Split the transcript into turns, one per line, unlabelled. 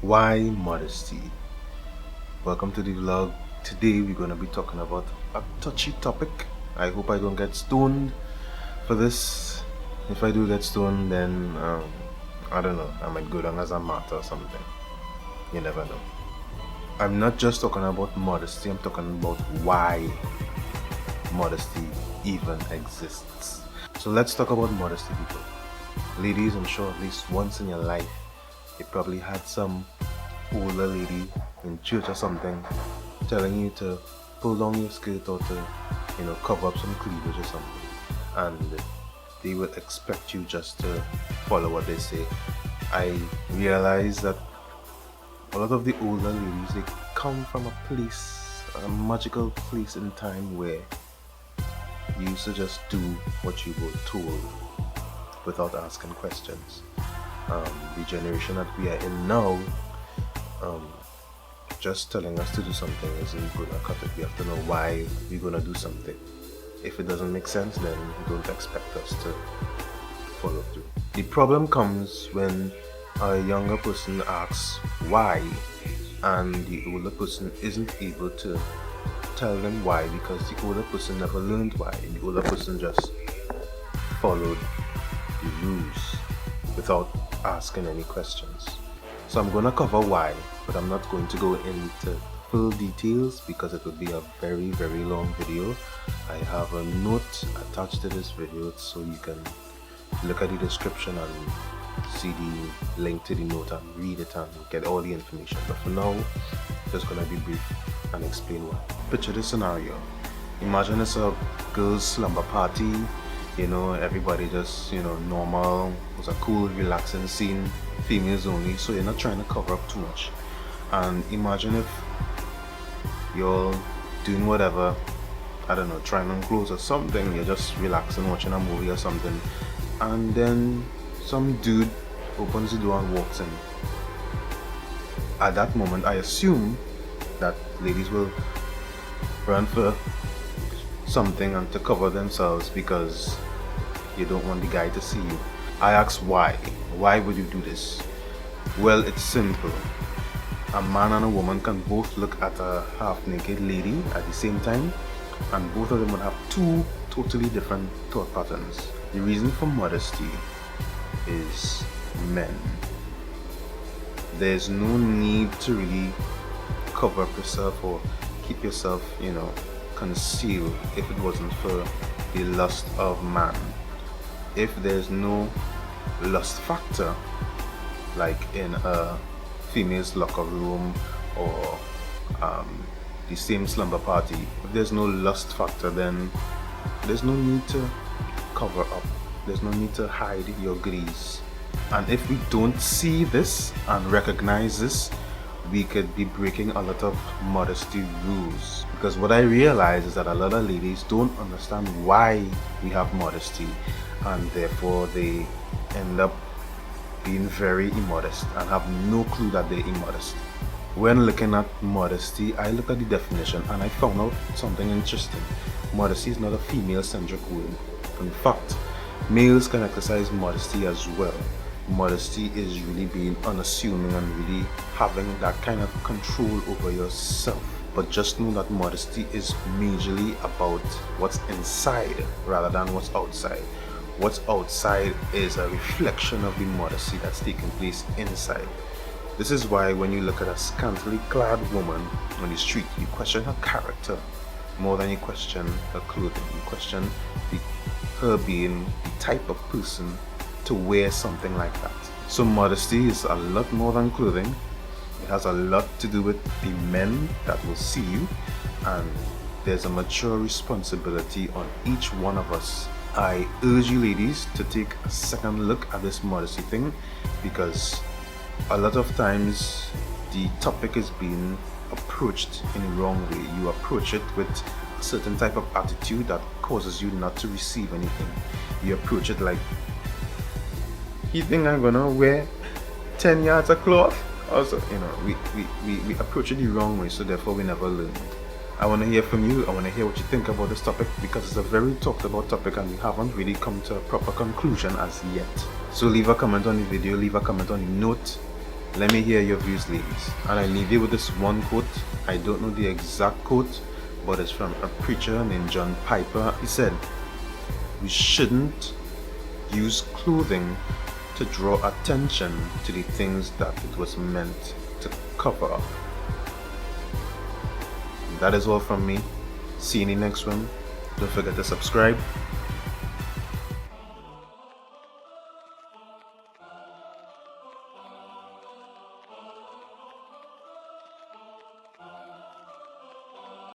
Why modesty? Welcome to the vlog. Today we're going to be talking about a touchy topic. I hope I don't get stoned for this. If I do get stoned, then I don't know, I might go down as a martyr or something. You never know. I'm not just talking about modesty, I'm talking about why modesty even exists. So let's talk about modesty, people. Ladies, I'm sure at least once in your life you probably had some older lady in church or something telling you to pull down your skirt or to cover up some cleavage or something, and they will expect you just to follow what they say. I realize that a lot of the older ladies, they come from a place, a magical place in time where you used to just do what you were told without asking questions. The generation that we are in now, just telling us to do something isn't going to cut it. We have to know why we're going to do something. If it doesn't make sense, then don't expect us to follow through. The problem comes when a younger person asks why, and the older person isn't able to tell them why because the older person never learned why. The older person just followed the rules without asking any questions. So I'm going to cover why, but I'm not going to go into full details because it would be a very long video. I have a note attached to this video so you can look at the description and see the link to the note and read it and get all the information. But for now, I'm just going to be brief and explain why. Picture this scenario. Imagine it's a girls' slumber party. Everybody just, normal. It's a cool, relaxing scene, females only, so you're not trying to cover up too much. And imagine if you're doing whatever, I don't know, trying on clothes or something, you're just relaxing, watching a movie or something, and then some dude opens the door and walks in. At that moment, I assume that ladies will run for something and to cover themselves because you don't want the guy to see you. I ask why. Why would you do this? Well, it's simple. A man and a woman can both look at a half-naked lady at the same time, and both of them will have two totally different thought patterns. The reason for modesty is men. There's no need to really cover up yourself or keep yourself, concealed if it wasn't for the lust of man. If there's no lust factor, like in a female's locker room or the same slumber party, if there's no lust factor, then there's no need to cover up. There's no need to hide your grease. And if we don't see this and recognize this, we could be breaking a lot of modesty rules. Because what I realize is that a lot of ladies don't understand why we have modesty, and therefore they end up being very immodest and have no clue that they're immodest. When looking at modesty, I look at the definition and I found out something interesting. Modesty is not a female-centric word. In fact, males can exercise modesty as well. Modesty is really being unassuming and really having that kind of control over yourself. But just know that modesty is majorly about what's inside rather than what's outside. What's outside is a reflection of the modesty that's taking place inside. This is why when you look at a scantily clad woman on the street, you question her character more than you question her clothing. You question her being the type of person to wear something like that. So modesty is a lot more than clothing. It has a lot to do with the men that will see you, and there's a mature responsibility on each one of us. I urge you ladies to take a second look at this modesty thing, because a lot of times the topic is being approached in the wrong way. You approach it with a certain type of attitude that causes you not to receive anything. You approach it like, you think I'm gonna wear 10 yards of cloth? Also, we approach it the wrong way, so therefore we never learn. I want to hear from you. I want to hear what you think about this topic, because it's a very talked about topic and we haven't really come to a proper conclusion as yet. So leave a comment on the video, leave a comment on the note, Let me hear your views, ladies. And I leave you with this one quote. I don't know the exact quote, but it's from a preacher named John Piper. He said, "We shouldn't use clothing to draw attention to the things that it was meant to cover up." That is all from me. See you in the next one. Don't forget to subscribe,